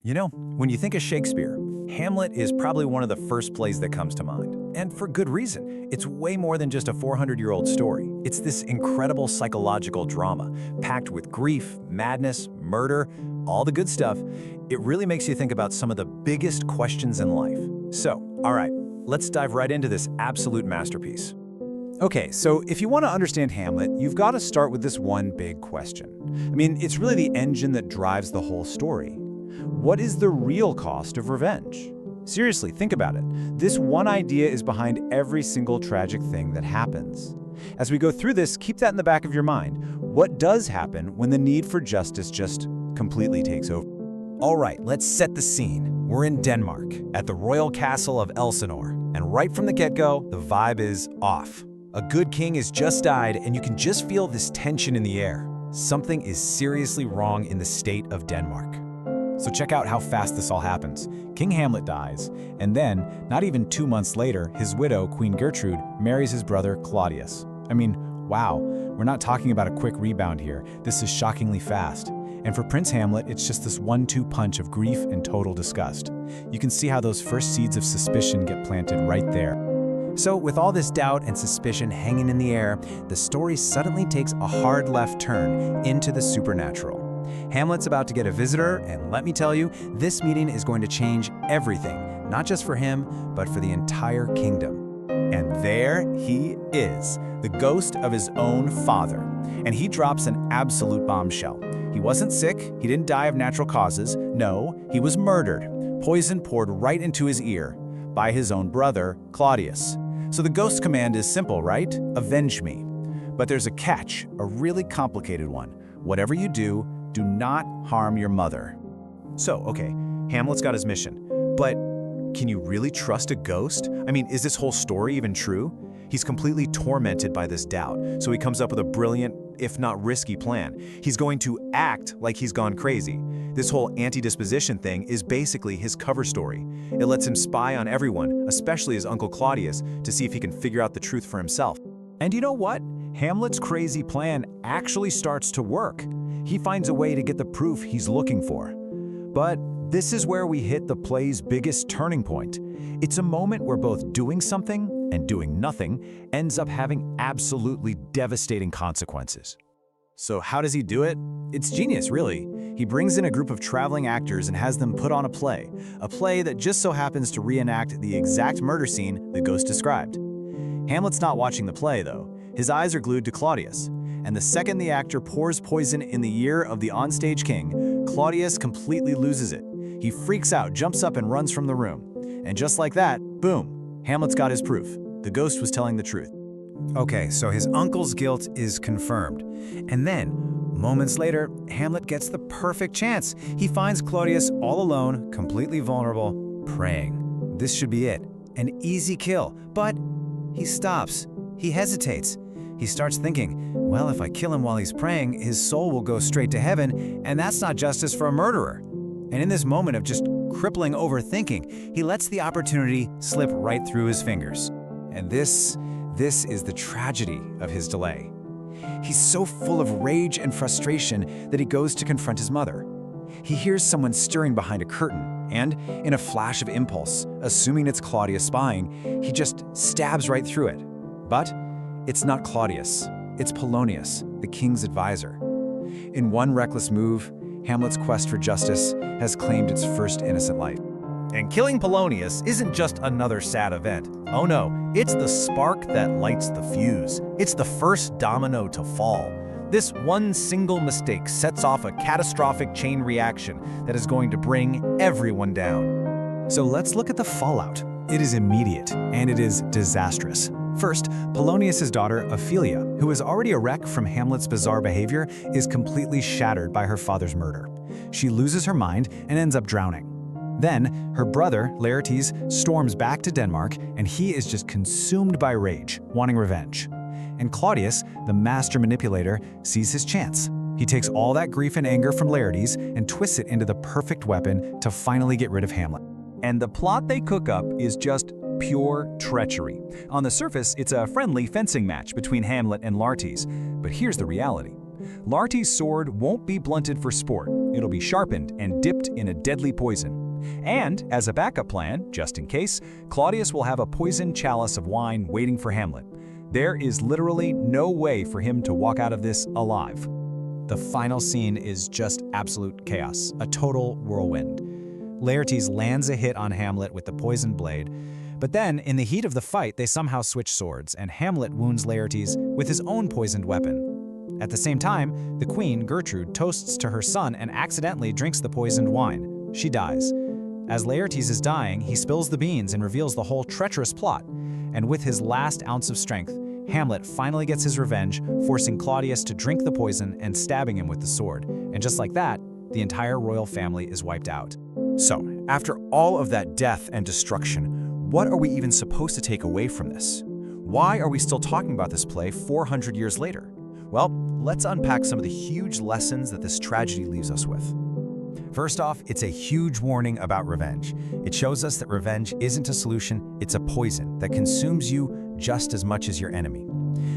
You know, when you think of Shakespeare, Hamlet is probably one of the first plays that comes to mind. And for good reason. It's way more than just a 400-year-old story. It's this incredible psychological drama, packed with grief, madness, murder, all the good stuff. It really makes you think about some of the biggest questions in life. So, all right, let's dive right into this absolute masterpiece. Okay, so if you want to understand Hamlet, you've got to start with this one big question. I mean, it's really the engine that drives the whole story. What is the real cost of revenge? Seriously, think about it. This one idea is behind every single tragic thing that happens. As we go through this, keep that in the back of your mind. What does happen when the need for justice just completely takes over? All right, let's set the scene. We're in Denmark, at the royal castle of Elsinore. And right from the get-go, the vibe is off. A good king has just died, and you can just feel this tension in the air. Something is seriously wrong in the state of Denmark. So check out how fast this all happens. King Hamlet dies, and then, not even 2 months later, his widow, Queen Gertrude, marries his brother Claudius. I mean, wow, we're not talking about a quick rebound here. This is shockingly fast. And for Prince Hamlet, it's just this 1-2 punch of grief and total disgust. You can see how those first seeds of suspicion get planted right there. So with all this doubt and suspicion hanging in the air, the story suddenly takes a hard left turn into the supernatural. Hamlet's about to get a visitor, and let me tell you, this meeting is going to change everything, not just for him, but for the entire kingdom. And there he is, the ghost of his own father. And he drops an absolute bombshell. He wasn't sick, he didn't die of natural causes, no, he was murdered. Poison poured right into his ear by his own brother, Claudius. So the ghost's command is simple, right? Avenge me. But there's a catch, a really complicated one. Whatever you do not harm your mother. So, okay, Hamlet's got his mission, but can you really trust a ghost? I mean, is this whole story even true? He's completely tormented by this doubt, so he comes up with a brilliant, if not risky plan. He's going to act like he's gone crazy. This whole anti-disposition thing is basically his cover story. It lets him spy on everyone, especially his uncle Claudius, to see if he can figure out the truth for himself. And you know what? Hamlet's crazy plan actually starts to work. He finds a way to get the proof he's looking for. But this is where we hit the play's biggest turning point. It's a moment where both doing something and doing nothing ends up having absolutely devastating consequences. So how does he do it? It's genius, really. He brings in a group of traveling actors and has them put on a play that just so happens to reenact the exact murder scene the ghost described. Hamlet's not watching the play, though. His eyes are glued to Claudius. And the second the actor pours poison in the ear of the onstage king, Claudius completely loses it. He freaks out, jumps up, and runs from the room. And just like that, boom, Hamlet's got his proof. The ghost was telling the truth. Okay, so his uncle's guilt is confirmed. And then, moments later, Hamlet gets the perfect chance. He finds Claudius all alone, completely vulnerable, praying. This should be it. An easy kill. But he stops. He hesitates. He starts thinking, well, if I kill him while he's praying, his soul will go straight to heaven, and that's not justice for a murderer. And in this moment of just crippling overthinking, he lets the opportunity slip right through his fingers. And this is the tragedy of his delay. He's so full of rage and frustration that he goes to confront his mother. He hears someone stirring behind a curtain, and in a flash of impulse, assuming it's Claudius spying, he just stabs right through it. But it's not Claudius, it's Polonius, the king's advisor. In one reckless move, Hamlet's quest for justice has claimed its first innocent life. And killing Polonius isn't just another sad event. Oh no, it's the spark that lights the fuse. It's the first domino to fall. This one single mistake sets off a catastrophic chain reaction that is going to bring everyone down. So let's look at the fallout. It is immediate, and it is disastrous. First, Polonius' daughter, Ophelia, who is already a wreck from Hamlet's bizarre behavior, is completely shattered by her father's murder. She loses her mind and ends up drowning. Then, her brother, Laertes, storms back to Denmark, and he is just consumed by rage, wanting revenge. And Claudius, the master manipulator, sees his chance. He takes all that grief and anger from Laertes and twists it into the perfect weapon to finally get rid of Hamlet. And the plot they cook up is just pure treachery. On the surface, it's a friendly fencing match between Hamlet and Laertes, but here's the reality. Laertes' sword won't be blunted for sport. It'll be sharpened and dipped in a deadly poison. And, as a backup plan, just in case, Claudius will have a poisoned chalice of wine waiting for Hamlet. There is literally no way for him to walk out of this alive. The final scene is just absolute chaos, a total whirlwind. Laertes lands a hit on Hamlet with the poisoned blade, but then, in the heat of the fight, they somehow switch swords, and Hamlet wounds Laertes with his own poisoned weapon. At the same time, the queen, Gertrude, toasts to her son and accidentally drinks the poisoned wine. She dies. As Laertes is dying, he spills the beans and reveals the whole treacherous plot. And with his last ounce of strength, Hamlet finally gets his revenge, forcing Claudius to drink the poison and stabbing him with the sword. And just like that, the entire royal family is wiped out. So, after all of that death and destruction, what are we even supposed to take away from this? Why are we still talking about this play 400 years later? Well, let's unpack some of the huge lessons that this tragedy leaves us with. First off, it's a huge warning about revenge. It shows us that revenge isn't a solution, it's a poison that consumes you just as much as your enemy.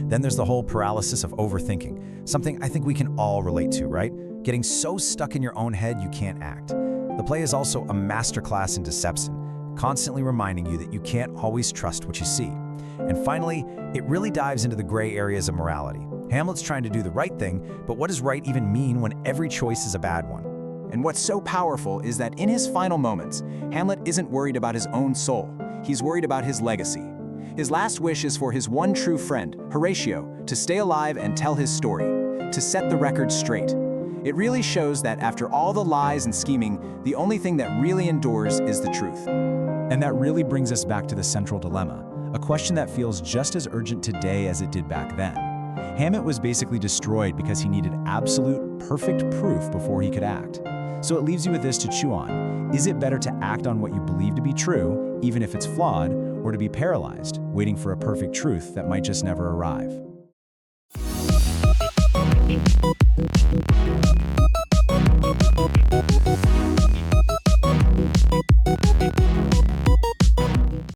Then there's the whole paralysis of overthinking, something I think we can all relate to, right? Getting so stuck in your own head you can't act. The play is also a masterclass in deception, constantly reminding you that you can't always trust what you see. And finally, it really dives into the gray areas of morality. Hamlet's trying to do the right thing, but what does right even mean when every choice is a bad one? And what's so powerful is that in his final moments, Hamlet isn't worried about his own soul. He's worried about his legacy. His last wish is for his one true friend, Horatio, to stay alive and tell his story, to set the record straight. It really shows that after all the lies and scheming, the only thing that really endures is the truth. And that really brings us back to the central dilemma, a question that feels just as urgent today as it did back then. Hamlet was basically destroyed because he needed absolute, perfect proof before he could act. So it leaves you with this to chew on. Is it better to act on what you believe to be true, even if it's flawed, or to be paralyzed, waiting for a perfect truth that might just never arrive?